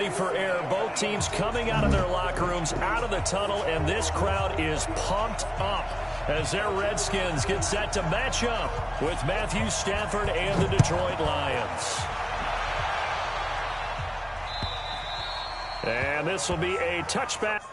ready for air. Both teams coming out of their locker rooms, out of the tunnel, and this crowd is pumped up as their Redskins get set to match up with Matthew Stafford and the Detroit Lions. And this will be a touchback.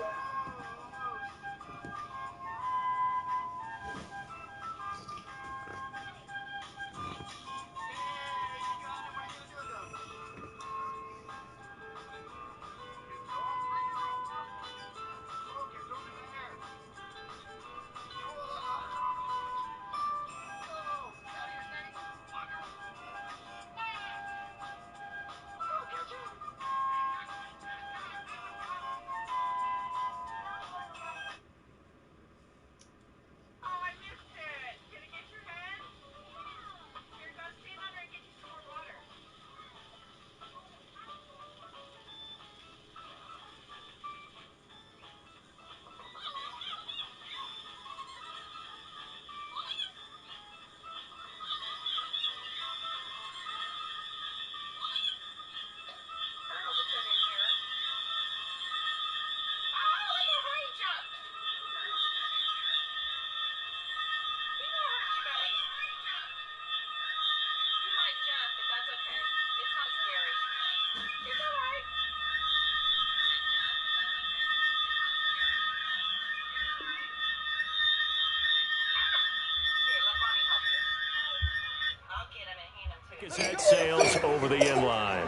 It sails over the end line.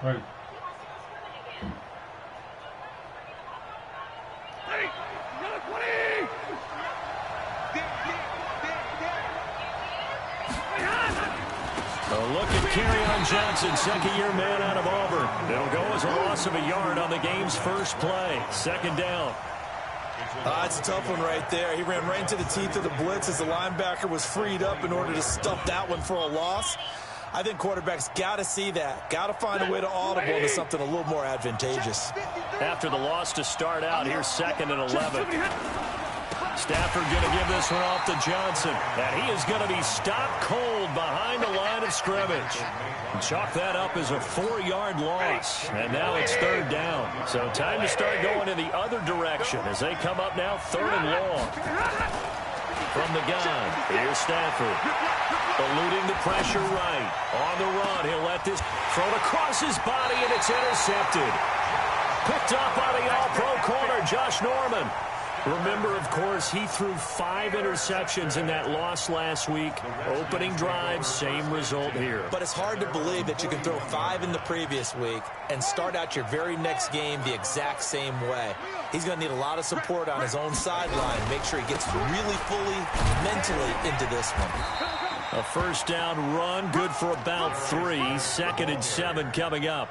Right. A look at Kerryon Johnson, second-year man out of Auburn. It'll go as a loss of a yard on the game's first play. Second down. It's a tough one right there. He ran right into the teeth of the blitz as the linebacker was freed up in order to stuff that one for a loss. I think quarterbacks got to see that. Got to find a way to audible into something a little more advantageous. After the loss to start out, here's 2nd and 11. Stafford going to give this one off to Johnson. And he is going to be stopped cold behind the line of scrimmage. Chalk that up as a 4-yard loss. And now it's 3rd down. So time to start going in the other direction as they come up now 3rd and long. From the gun, here's Stafford. Eluding the pressure right. On the run, he'll let this thrown across his body, and it's intercepted. Picked up by the all-pro corner, Josh Norman. Remember, of course, he threw 5 interceptions in that loss last week. Opening drive, same result here. But it's hard to believe that you can throw 5 in the previous week and start out your very next game the exact same way. He's going to need a lot of support on his own sideline. Make sure he gets really fully mentally into this one. A first down run, good for about 3. 2nd and 7 coming up.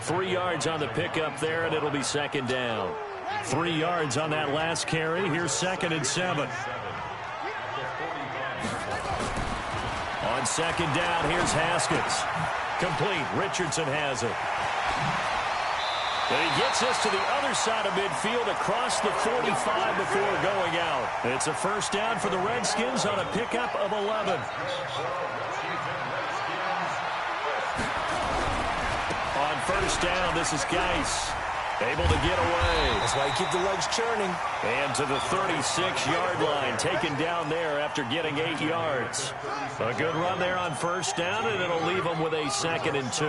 3 yards on the pickup there, and it'll be 2nd down. 3 yards on that last carry. Here's 2nd and 7. On 2nd down, here's Haskins. Complete. Richardson has it. And he gets us to the other side of midfield across the 45 before going out. It's a first down for the Redskins on a pickup of 11. On first down, this is Geis. Able to get away. That's why you keep the legs churning. And to the 36-yard line, taken down there after getting 8 yards. A good run there on first down, and it'll leave them with a 2nd and 2.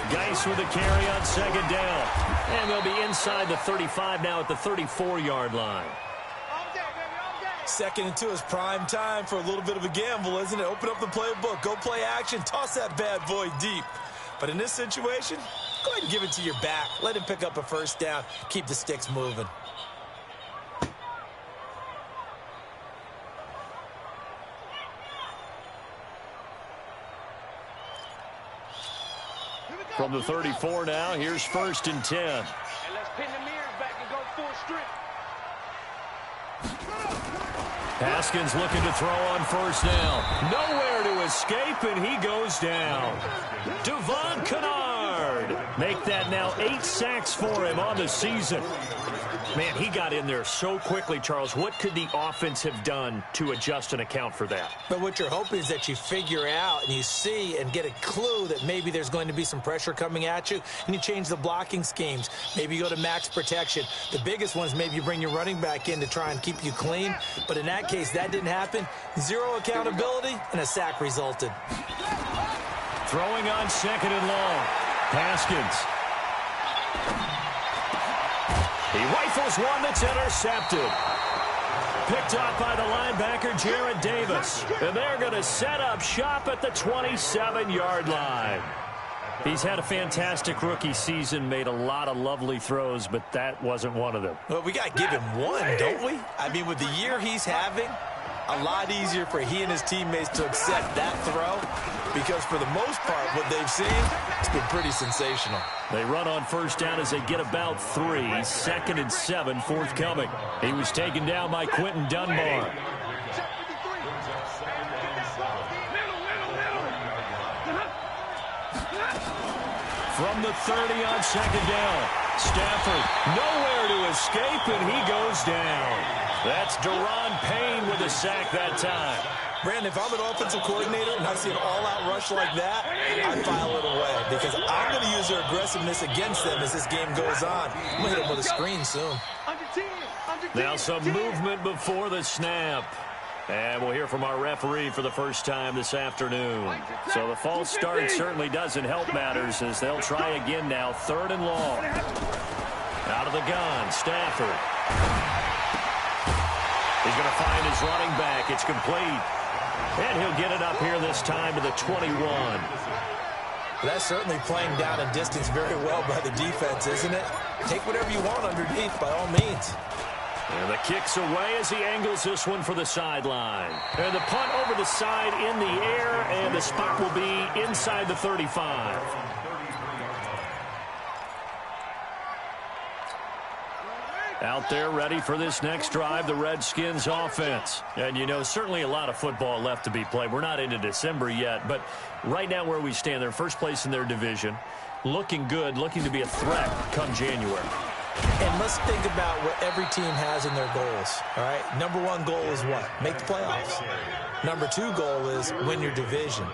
Geis with a carry on 2nd down. And they'll be inside the 35 now at the 34-yard line. 2nd and 2 is prime time for a little bit of a gamble, isn't it? Open up the playbook. Go play action. Toss that bad boy deep. But in this situation, go ahead and give it to your back. Let him pick up a first down. Keep the sticks moving. From the 34 now, here's 1st and 10. And let's pin the mirrors back and go full strip. Haskins looking to throw on first down. Nowhere to escape, and he goes down. Devon Kennard. Make that now 8 sacks for him on the season. Man, he got in there so quickly, Charles. What could the offense have done to adjust and account for that? But what you're hoping is that you figure out and you see and get a clue that maybe there's going to be some pressure coming at you, and you change the blocking schemes. Maybe you go to max protection. The biggest one is maybe you bring your running back in to try and keep you clean. But in that case, that didn't happen. Zero accountability, and a sack resulted. Throwing on 2nd and long. Haskins. He rifles one that's intercepted. Picked off by the linebacker, Jarrad Davis. And they're going to set up shop at the 27-yard line. He's had a fantastic rookie season, made a lot of lovely throws, but that wasn't one of them. Well, we got to give him one, don't we? I mean, with the year he's having, a lot easier for he and his teammates to accept that throw, because for the most part, what they've seen, it's been pretty sensational. They run on 1st down as they get about 3. 2nd and 7 forthcoming. He was taken down by Quentin Dunbar. From the 30 on 2nd down. Stafford nowhere to escape, and he goes down. That's Daron Payne with a sack that time. Brandon, if I'm an offensive coordinator and I see an all-out rush like that, I file it away because I'm going to use their aggressiveness against them as this game goes on. I'm going to hit them with a screen soon. Now some movement before the snap. And we'll hear from our referee for the first time this afternoon. So the false start certainly doesn't help matters as they'll try again now. 3rd and long. Out of the gun, Stafford. He's going to find his running back. It's complete. And he'll get it up here this time to the 21. That's certainly playing down in distance very well by the defense, isn't it? Take whatever you want underneath by all means. And the kick's away as he angles this one for the sideline. And the punt over the side in the air, and the spot will be inside the 35. Out there ready for this next drive, the Redskins offense. And, you know, certainly a lot of football left to be played. We're not into December yet, but right now where we stand, they're first place in their division. Looking good, looking to be a threat come January. And let's think about what every team has in their goals, all right? Number 1 goal is what? Make the playoffs. Number 2 goal is win your division.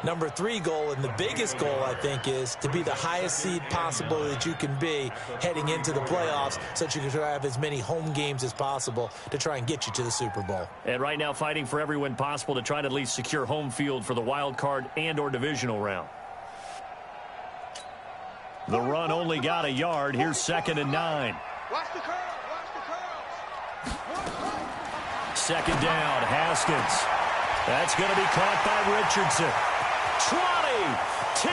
Number 3 goal, and the biggest goal, I think, is to be the highest seed possible that you can be heading into the playoffs so that you can try to have as many home games as possible to try and get you to the Super Bowl. And right now fighting for every win possible to try to at least secure home field for the wild card and or divisional round. The run only got a yard. Here's 2nd and 9. Watch the curl. Watch the curl. 2nd down, Haskins. That's going to be caught by Richardson. 20, 10,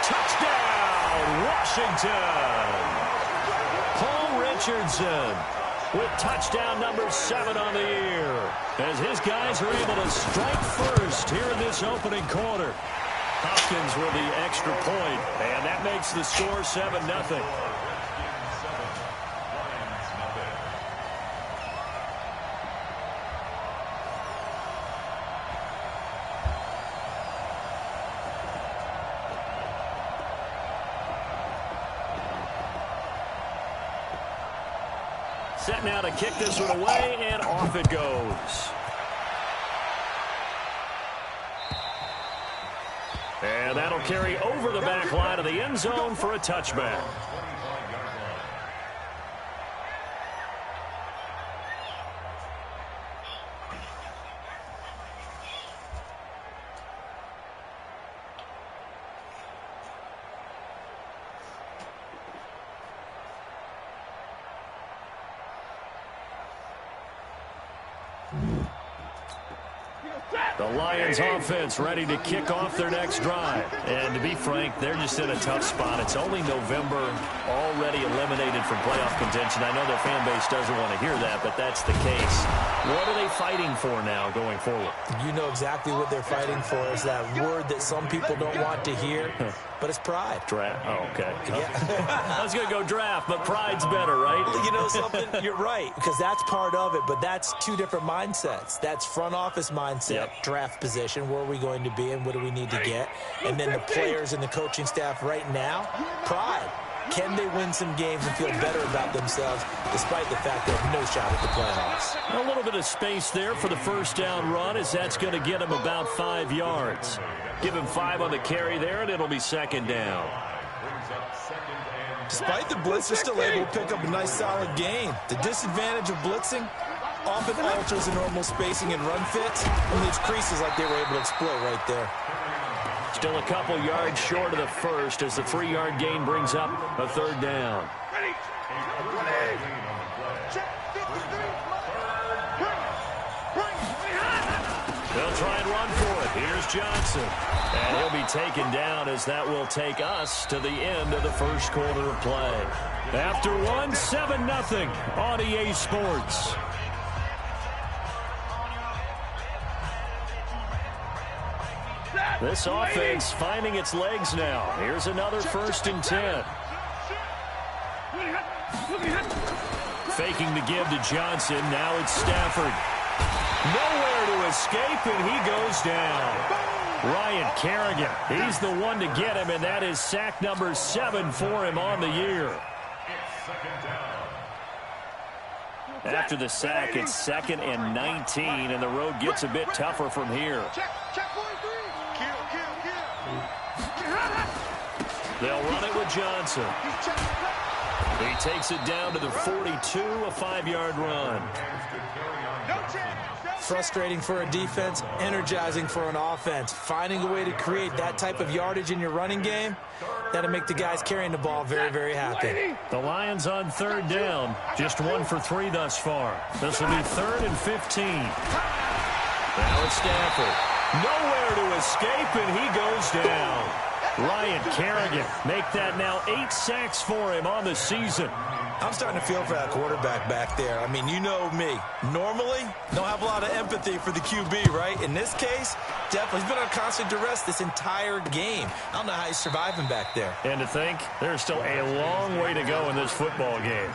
touchdown, Washington. Paul Richardson with touchdown number 7 on the year. As his guys are able to strike first here in this opening quarter. Hopkins with the extra point, and that makes the score 7-0. Set now to kick this one away, and off it goes. And that'll carry over the back line of the end zone for a touchback. The Lions offense ready to kick off their next drive. And to be frank, they're just in a tough spot. It's only November, already eliminated from playoff contention. I know their fan base doesn't want to hear that, but that's the case. What are they fighting for now going forward? You know exactly what they're fighting for is that word that some people don't want to hear. but it's pride. Draft. Oh, okay. Yeah. I was going to go draft, but pride's better, right? You know something? You're right, because that's part of it, but that's two different mindsets. That's front office mindset, draft position, where are we going to be and what do we need to get? And then the players and the coaching staff right now, pride. Can they win some games and feel better about themselves despite the fact they have no shot at the playoffs? A little bit of space there for the first down run, as that's going to get him about 5 yards. Give him 5 on the carry there, and it'll be second down. Despite the blitz, they're still able to pick up a nice solid gain. The disadvantage of blitzing often alters the normal spacing and run fits and leaves creases like they were able to exploit right there. Still a couple yards short of the first as the 3-yard gain brings up a third down. They'll try and run for it. Here's Johnson. And he'll be taken down as that will take us to the end of the first quarter of play. After one, 7-0 on EA Sports. This offense finding its legs now. Here's another 1st and 10. Faking the give to Johnson. Now it's Stafford. Nowhere to escape, and he goes down. Ryan Kerrigan, he's the one to get him, and that is sack number 7 for him on the year. After the sack, it's 2nd and 19, and the road gets a bit tougher from here. They'll run it with Johnson. He takes it down to the 42, a 5-yard run. Frustrating for a defense, energizing for an offense. Finding a way to create that type of yardage in your running game, that'll make the guys carrying the ball very, very happy. The Lions on 3rd down, just 1 for 3 thus far. This will be 3rd and 15. Now it's Stafford. Nowhere to escape, and he goes down. Ryan Kerrigan make that now 8 sacks for him on the season. I'm starting to feel for that quarterback back there. I mean, you know me. Normally, don't have a lot of empathy for the QB, right? In this case, definitely. He's been on constant duress this entire game. I don't know how he's surviving back there. And to think, there's still a long way to go in this football game.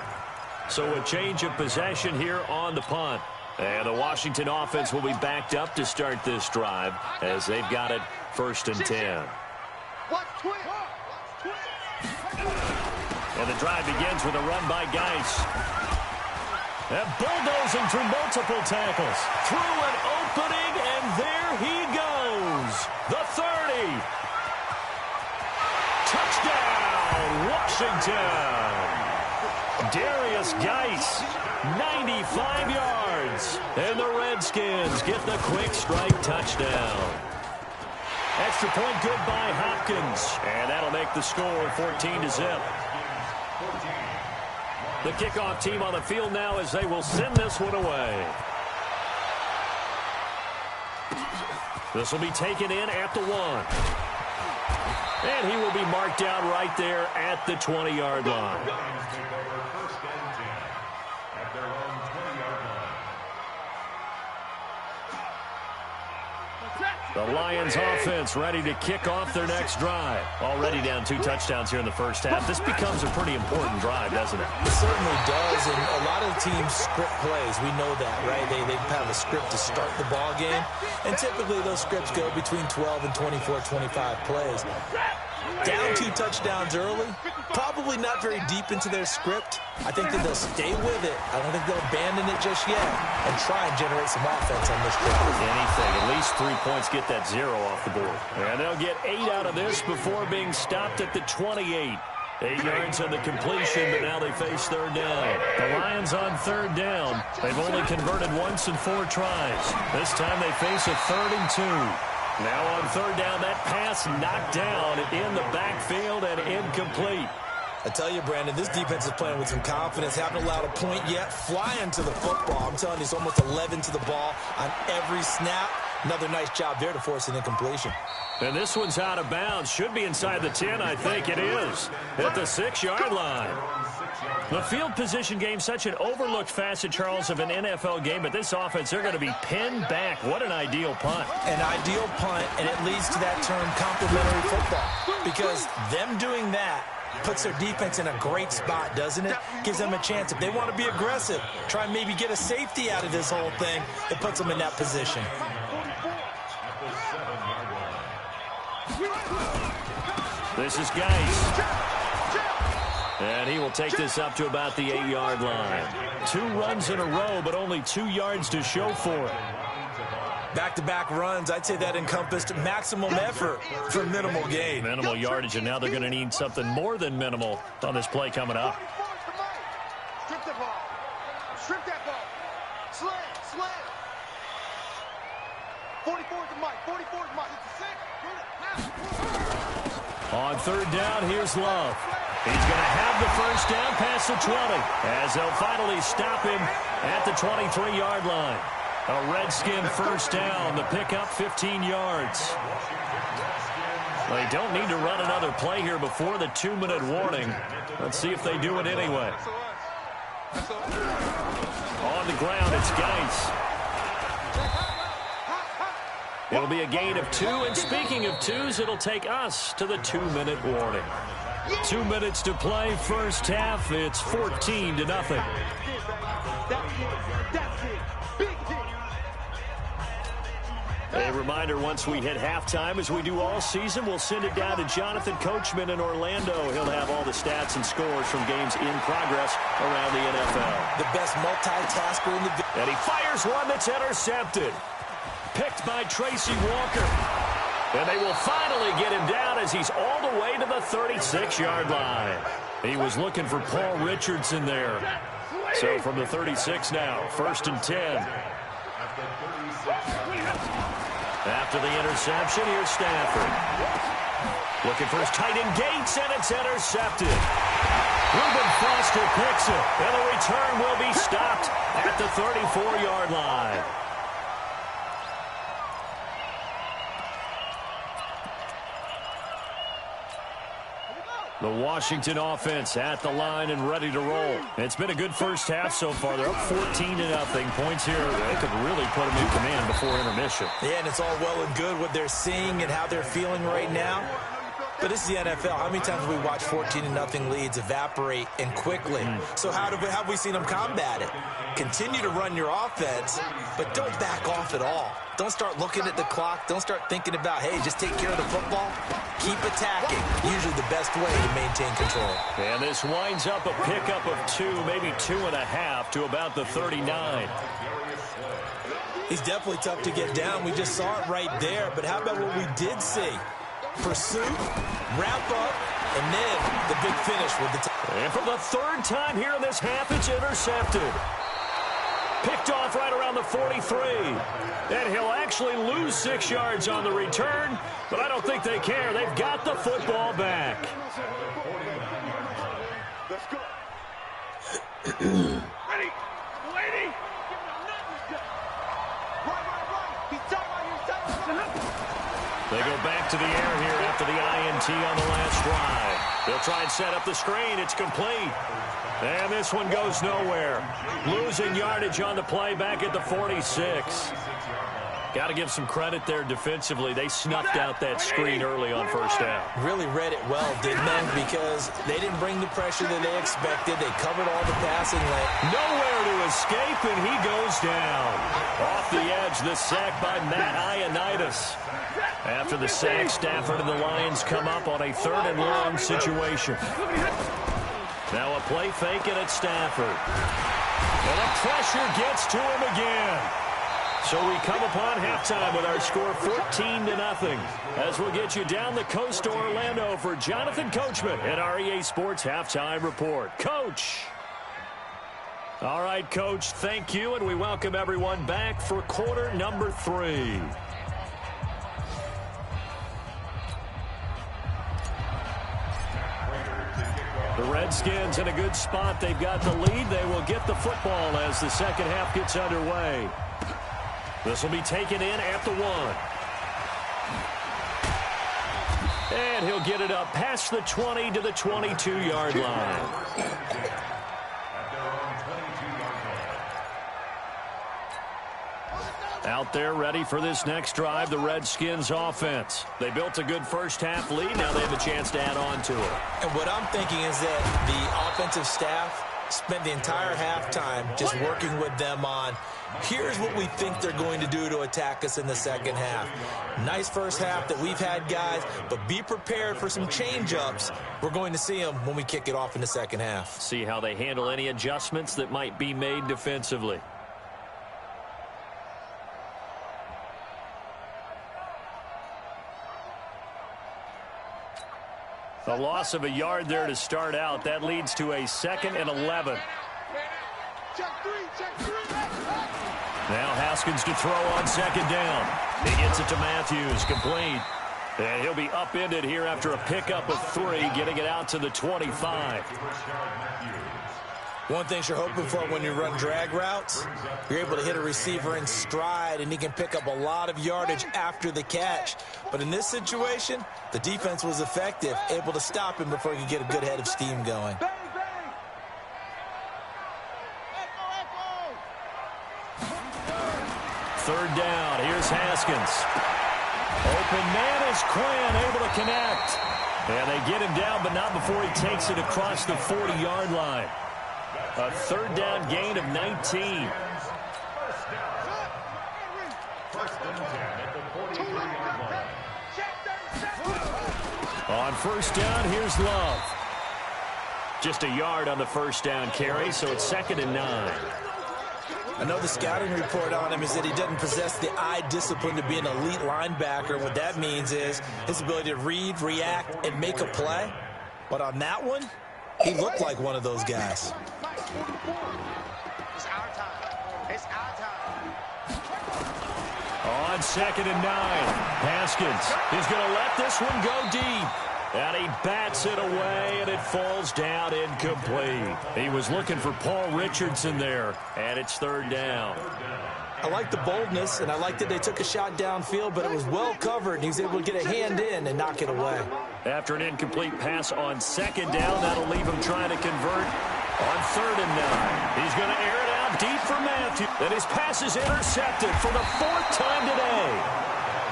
So a change of possession here on the punt. And the Washington offense will be backed up to start this drive as they've got it 1st and 10. And the drive begins with a run by Geis. And bulldozing through multiple tackles. Through an opening, and there he goes. The 30. Touchdown, Washington. Darius Geis, 95 yards. And the Redskins get the quick strike touchdown. Extra point good by Hopkins. And that'll make the score 14-0. The kickoff team on the field now as they will send this one away. This will be taken in at the 1. And he will be marked down right there at the 20-yard line. The Lions offense ready to kick off their next drive. Already down 2 touchdowns here in the first half. This becomes a pretty important drive, doesn't it? It certainly does, and a lot of teams script plays. We know that, right? They have a script to start the ball game, and typically those scripts go between 12 and 24, 25 plays. Down 2 touchdowns early, probably not very deep into their script. I think that they'll stay with it. I don't think they'll abandon it just yet and try and generate some offense on this drive. Anything. At least 3 points get that 0 off the board. And they'll get 8 out of this before being stopped at the 28. 8 yards on the completion, but now they face 3rd down. The Lions on 3rd down. They've only converted once in 4 tries. This time they face a 3rd and 2. Now on 3rd down, that pass knocked down in the backfield and incomplete. I tell you, Brandon, this defense is playing with some confidence. Haven't allowed a point yet. Flying to the football. I'm telling you, it's almost 11 to the ball on every snap. Another nice job there to force an incompletion. And this one's out of bounds. Should be inside the 10, I think it is. At the 6-yard line. The field position game, such an overlooked facet, Charles, of an NFL game, but this offense, they're going to be pinned back. What an ideal punt. An ideal punt, and it leads to that term complementary football, because them doing that puts their defense in a great spot, doesn't it? Gives them a chance. If they want to be aggressive, try and maybe get a safety out of this whole thing, it puts them in that position. This is Geis. And he will take this up to about the 8-yard line. 2 runs in a row, but only 2 yards to show for it. Back-to-back runs, I'd say that encompassed maximum effort for minimal gain. Minimal yardage, and now they're going to need something more than minimal on this play coming up. Strip the ball. Strip that ball. Slam. 44 is the mic. 44 is the mic. On 3rd down, here's Love. He's going to have the first down past the 20, as they'll finally stop him at the 23-yard line. A Redskin first down, the pickup 15 yards. They don't need to run another play here before the 2-minute warning. Let's see if they do it anyway. On the ground, it's Geis. It'll be a gain of 2, and speaking of 2s, it'll take us to the 2-minute warning. 2 minutes to play, first half. It's 14-0. A reminder, once we hit halftime, as we do all season, we'll send it down to Jonathan Coachman in Orlando. He'll have all the stats and scores from games in progress around the NFL. The best multitasker in the... And he fires one that's intercepted. Picked by Tracy Walker. And they will finally get him down as he's all the way to the 36-yard line. He was looking for Paul Richardson there. So from the 36 now, 1st and 10. After the interception, here's Stafford. Looking for his tight end Gates, and it's intercepted. Reuben Foster picks it, and the return will be stopped at the 34-yard line. The Washington offense at the line and ready to roll. It's been a good first half so far. They're up 14-0. Points here, they could really put them in command before intermission. Yeah, and it's all well and good what they're seeing and how they're feeling right now. But this is the NFL. How many times have we watched 14-0 leads evaporate and quickly? So how have we seen them combat it? Continue to run your offense, but don't back off at all. Don't start looking at the clock. Don't start thinking about, hey, just take care of the football. Keep attacking. Usually the best way to maintain control. And this winds up a pickup of 2, maybe 2.5 to about the 39. He's definitely tough to get down. We just saw it right there. But how about what we did see? Pursuit, wrap up, and then the big finish with the... And for the 3rd time here in this half, it's intercepted. Picked off right around the 43. And he'll actually lose 6 yards on the return, but I don't think they care. They've got the football back. Let's go. Ready. Ready. They go back to the air here after the INT on the last drive. They'll try and set up the screen. It's complete. And this one goes nowhere. Losing yardage on the play back at the 46. Got to give some credit there defensively. They snuffed out that screen early on first down. Really read it well, didn't they? Because they didn't bring the pressure that they expected. They covered all the passing lane. Nowhere to escape, and he goes down. Off the edge, the sack by Matt Ioannidis. After the sack, Stafford and the Lions come up on a 3rd and long situation. Now a play fake, and it's Stafford. And the pressure gets to him again. So we come upon halftime with our score 14-0. As we'll get you down the coast to Orlando for Jonathan Coachman at our EA Sports Halftime Report. Coach. All right, Coach, thank you, and we welcome everyone back for quarter number 3. The Redskins in a good spot. They've got the lead. They will get the football as the second half gets underway. This will be taken in at the 1. And he'll get it up past the 20 to the 22-yard line. Out there ready for this next drive, the Redskins offense. They built a good first-half lead. Now they have a chance to add on to it. And what I'm thinking is that the offensive staff spent the entire halftime just working with them on, here's what we think they're going to do to attack us in the second half. Nice first half that we've had, guys, but be prepared for some change-ups. We're going to see them when we kick it off in the second half. See how they handle any adjustments that might be made defensively. The loss of a yard there to start out. That leads to a 2nd and 11. Now Haskins to throw on 2nd down. He gets it to Matthews, complete. And he'll be upended here after a pickup of 3, getting it out to the 25. One thing you're hoping for when you run drag routes, you're able to hit a receiver in stride, and he can pick up a lot of yardage after the catch. But in this situation, the defense was effective, able to stop him before he could get a good head of steam going. Third down. Here's Haskins. Open man is Quinn, able to connect. And they get him down, but not before he takes it across the 40-yard line. A 3rd down gain of 19. On 1st down, here's Love. Just a yard on the 1st down carry, so it's 2nd and 9. I know the scouting report on him is that he doesn't possess the eye discipline to be an elite linebacker. What that means is his ability to read, react, and make a play. But on that one, he looked like one of those guys. It's our time. It's our time. On 2nd and 9, Haskins is going to let this one go deep. And he bats it away, and it falls down incomplete. He was looking for Paul Richardson there, and it's 3rd down. I like the boldness, and I like that they took a shot downfield, but it was well covered, and he was able to get a hand in and knock it away. After an incomplete pass on 2nd down, that'll leave him trying to convert on 3rd and 9. He's going to air it out deep for Matthews. And his pass is intercepted for the 4th time today.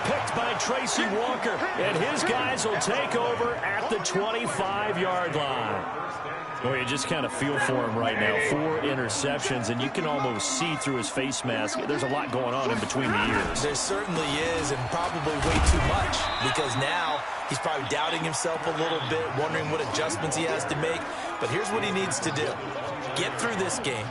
Picked by Tracy Walker, and his guys will take over at the 25-yard line. Well, you just kind of feel for him right now. 4 interceptions, and you can almost see through his face mask. There's a lot going on in between the ears. There certainly is, and probably way too much, because now he's probably doubting himself a little bit, wondering what adjustments he has to make. But here's what he needs to do. Get through this game.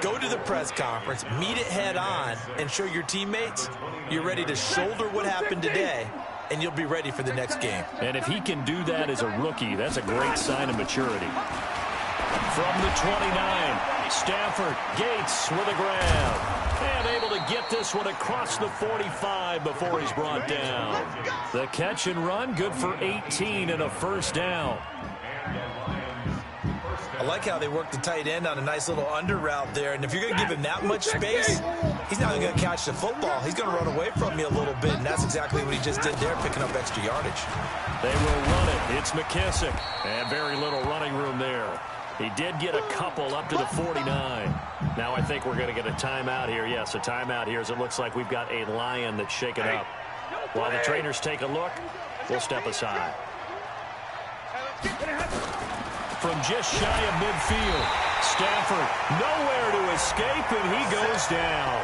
Go to the press conference, meet it head on, and show your teammates you're ready to shoulder what happened today, and you'll be ready for the next game. And if he can do that as a rookie, that's a great sign of maturity. From the 29, Stafford, Gates with a grab. And able to get this one across the 45 before he's brought down. The catch and run, good for 18 and a 1st down. I like how they work the tight end on a nice little under route there. And if you're going to give him that much space, he's not even going to catch the football. He's going to run away from you a little bit, and that's exactly what he just did there, picking up extra yardage. They will run it. It's McKissick. And very little running room there. He did get a couple up to the 49. Now I think we're going to get a timeout here. Yes, a timeout here as it looks like we've got a Lion that's shaken up. While the trainers take a look, we'll step aside. From just shy of midfield, Stafford nowhere to escape, and he goes down.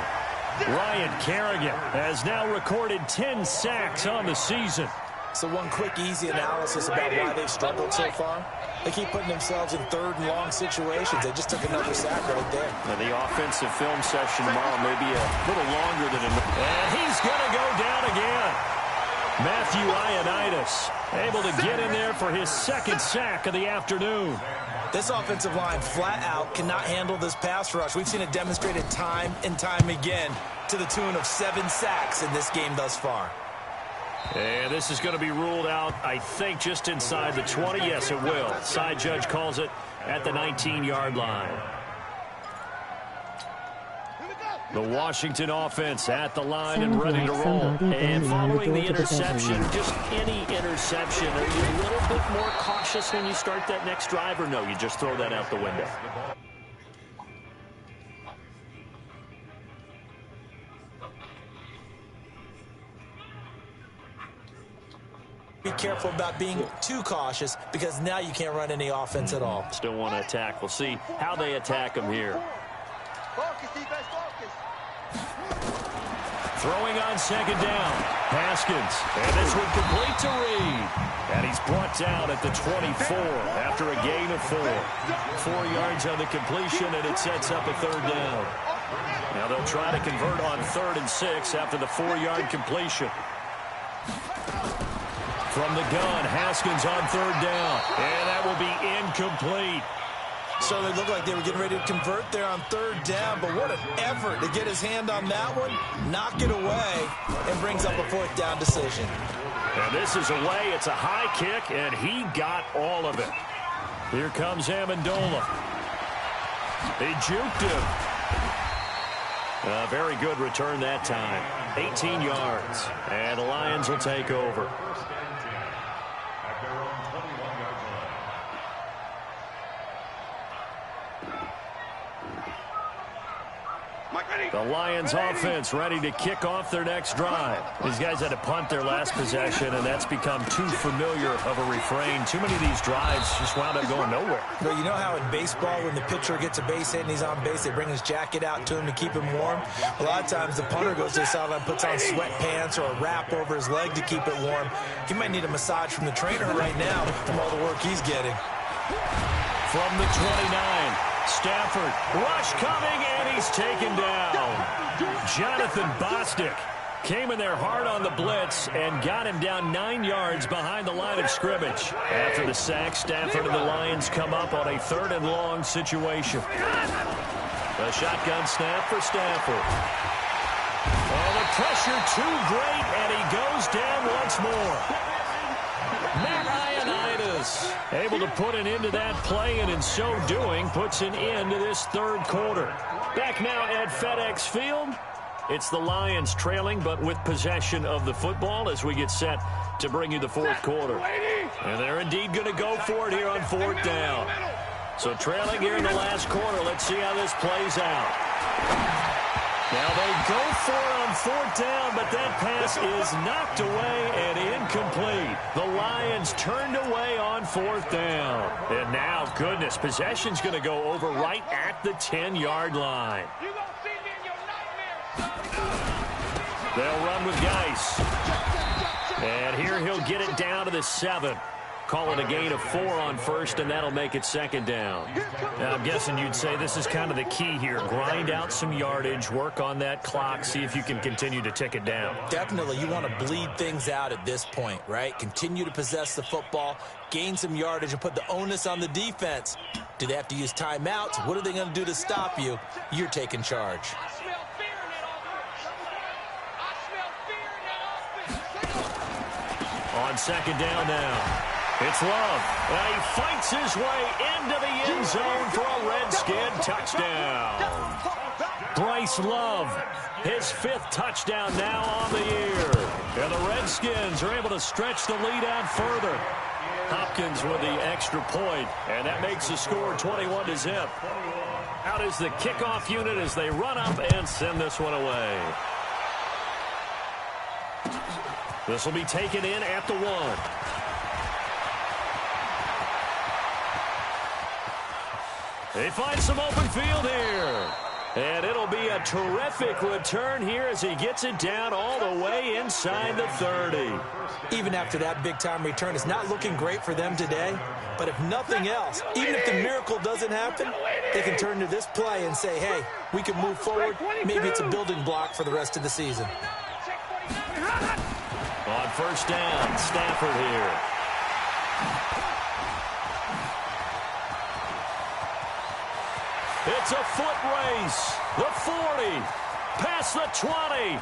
Ryan Kerrigan has now recorded 10 sacks on the season. So one quick, easy analysis about why they've struggled so far. They keep putting themselves in 3rd and long situations. They just took another sack right there. Now the offensive film session tomorrow may be a little longer than and he's going to go down again. Matthew Ioannidis able to get in there for his 2nd sack of the afternoon. This offensive line flat out cannot handle this pass rush. We've seen it demonstrated time and time again to the tune of 7 sacks in this game thus far. And this is going to be ruled out, I think, just inside the 20. Yes, it will. Side judge calls it at the 19-yard line. The Washington offense at the line and ready to roll. And following the interception, just any interception, are you a little bit more cautious when you start that next drive, or no, you just throw that out the window? careful about being too cautious because now you can't run any offense at all. Still want to attack. We'll see how they attack him here. Focus, defense, focus. Throwing on second down. Haskins. And this one complete to Reed. And he's brought down at the 24 after a gain of 4. 4 yards on the completion, and it sets up a third down. Now they'll try to convert on 3rd and 6 after the 4-yard completion. From the gun, Haskins on 3rd down. And that will be incomplete. So they looked like they were getting ready to convert there on 3rd down, but what an effort to get his hand on that one, knock it away, and brings up a 4th down decision. And this is away. It's a high kick, and he got all of it. Here comes Amendola. He juked him. A very good return that time. 18 yards. And the Lions will take over. The Lions offense ready to kick off their next drive. These guys had to punt their last possession, and that's become too familiar of a refrain. Too many of these drives just wound up going nowhere. Well, you know how in baseball when the pitcher gets a base hit and he's on base, they bring his jacket out to him to keep him warm? A lot of times the punter goes to the sideline, puts on sweatpants or a wrap over his leg to keep it warm. He might need a massage from the trainer right now from all the work he's getting. From the 29, Stafford, rush coming, and he's taken down. Jonathan Bostic came in there hard on the blitz and got him down 9 yards behind the line of scrimmage. After the sack, Stafford and the Lions come up on a 3rd and long situation. A shotgun snap for Stafford. Oh, the pressure too great, and he goes down once more. Matt Ioannidis able to put an end to that play, and in so doing puts an end to this 3rd quarter. Back now at FedEx Field. It's the Lions trailing, but with possession of the football as we get set to bring you the 4th quarter. And they're indeed going to go for it here on 4th down. So trailing here in the last quarter. Let's see how this plays out. Now they go for it on 4th down, but that pass is knocked away and incomplete. The Lions turned away on 4th down. And now, goodness, possession's going to go over right at the 10-yard line. They'll run with Geis. And here he'll get it down to the 7. Call it a gain of 4 on 1st, and that'll make it 2nd down. Now, I'm guessing you'd say this is kind of the key here. Grind out some yardage, work on that clock, see if you can continue to tick it down. Definitely. You want to bleed things out at this point, right? Continue to possess the football, gain some yardage, and put the onus on the defense. Do they have to use timeouts? What are they going to do to stop you? You're taking charge. On 2nd down now. It's Love. And he fights his way into the end zone for a Redskin touchdown. Bryce Love, his 5th touchdown now on the year. And the Redskins are able to stretch the lead out further. Hopkins with the extra point, and that makes the score 21-0. Out is the kickoff unit as they run up and send this one away. This will be taken in at the 1. They find some open field here. And it'll be a terrific return here as he gets it down all the way inside the 30. Even after that big-time return, it's not looking great for them today. But if nothing else, even if the miracle doesn't happen, they can turn to this play and say, hey, we can move forward. Maybe it's a building block for the rest of the season. On 1st down, Stafford here. It's a foot race. The 40, past the 20.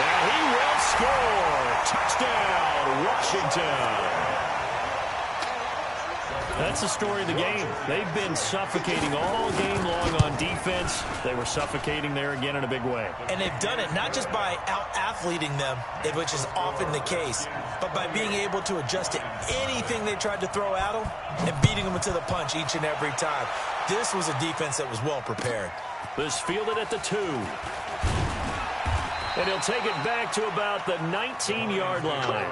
And he will score. Touchdown, Washington. That's the story of the game. They've been suffocating all game long on defense. They were suffocating there again in a big way. And they've done it not just by out-athleting them, which is often the case, but by being able to adjust to anything they tried to throw at them and beating them to the punch each and every time. This was a defense that was well prepared. This fielded at the 2. And he'll take it back to about the 19-yard line.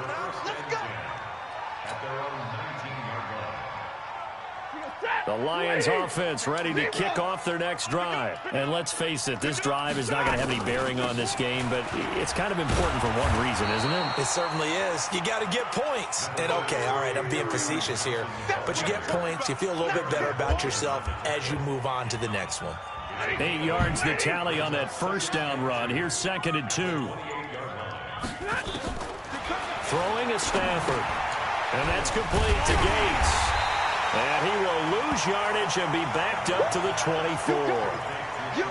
The Lions offense ready to kick off their next drive. And let's face it, this drive is not going to have any bearing on this game, but it's kind of important for one reason, isn't it? It certainly is. You got to get points. And okay, all right, I'm being facetious here, but you get points, you feel a little bit better about yourself as you move on to the next one. 8 yards the tally on that first down run. Here's 2nd and 2. Throwing a Stafford. And that's complete to Gates. And he will lose yardage and be backed up to the 24.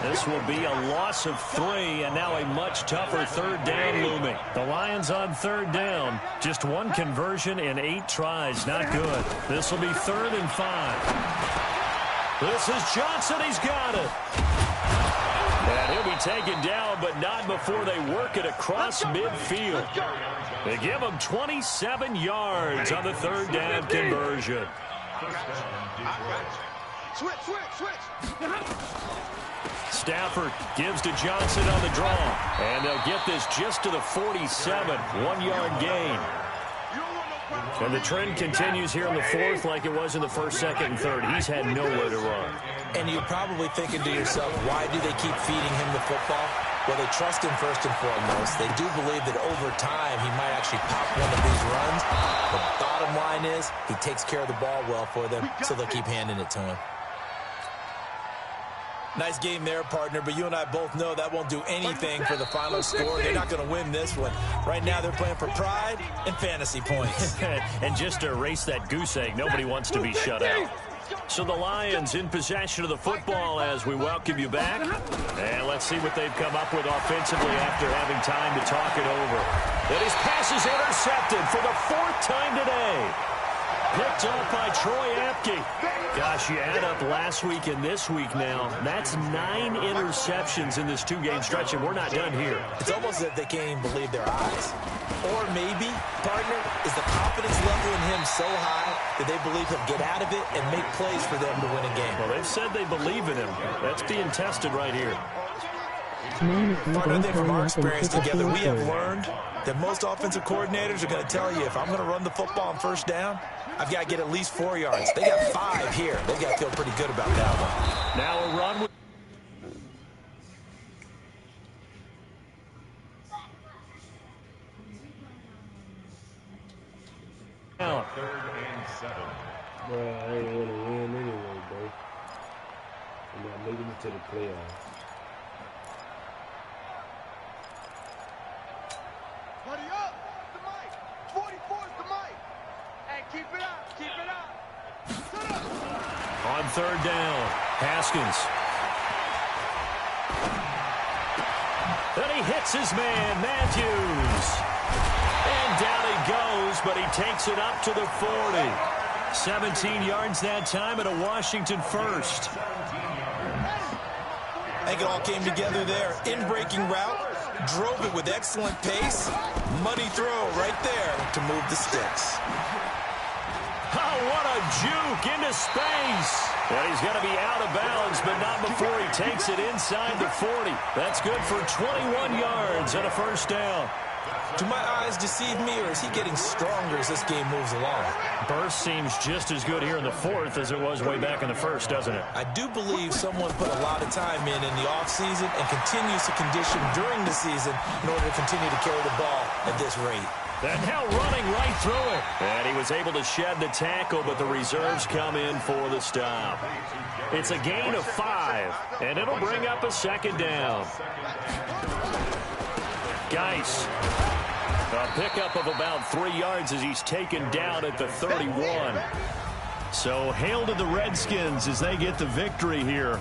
This will be a loss of 3, and now a much tougher 3rd down looming. The Lions on 3rd down. Just 1 conversion in 8 tries. Not good. This will be 3rd and 5. This is Johnson. He's got it. And he'll be taken down, but not before they work it across midfield. They give him 27 yards on the 3rd down conversion. Switch. Stafford gives to Johnson on the draw. And they'll get this just to the 47. 1-yard gain. And the trend continues here in the 4th like it was in the 1st, 2nd, and 3rd. He's had nowhere to run. And you're probably thinking to yourself, why do they keep feeding him the football? Well, they trust him first and foremost. They do believe that over time he might actually pop one of these runs. The bottom line is he takes care of the ball well for them, so they'll keep handing it to him. Nice game there, partner, but you and I both know that won't do anything for the final score. They're not going to win this one. Right now they're playing for pride and fantasy points. And just to erase that goose egg, nobody wants to be shut out. So the Lions in possession of the football as we welcome you back. And let's see what they've come up with offensively after having time to talk it over. And his pass is intercepted for the 4th time today. Picked up by Troy Apke. Gosh, you add up last week and this week now. That's 9 interceptions in this 2-game stretch, and we're not done here. It's almost as if they can't even believe their eyes. Or maybe, partner, is the confidence level in him so high that they believe he'll get out of it and make plays for them to win a game. Well, they've said they believe in him. That's being tested right here. Partner, I think from our experience together, we have learned that most offensive coordinators are going to tell you, if I'm going to run the football on 1st down, I've got to get at least 4 yards. They got 5 here. They got to feel pretty good about that one. Now a run with Bro, I ain't want to win anyway, bro. I'm not making it to the playoffs. Buddy up. The mic. 44's the mic. Hey, keep it up. Shut up. on 3rd down. Haskins. Then he hits his man, Matthews. And down he goes, but he takes it up to the 40. 17 yards that time and a Washington first. I think it all came together there. In-breaking route, drove it with excellent pace. Money throw right there to move the sticks. Oh, what a juke into space. And he's going to be out of bounds, but not before he takes it inside the 40. That's good for 21 yards and a first down. Do my eyes deceive me, or is he getting stronger as this game moves along? Burst seems just as good here in the 4th as it was way back in the 1st, doesn't it? I do believe someone put a lot of time in the offseason and continues to condition during the season in order to continue to carry the ball at this rate. And now running right through it. And he was able to shed the tackle, but the reserves come in for the stop. It's a gain of 5, and it'll bring up a second down. Geis. A pickup of about 3 yards as he's taken down at the 31. So hail to the Redskins as they get the victory here.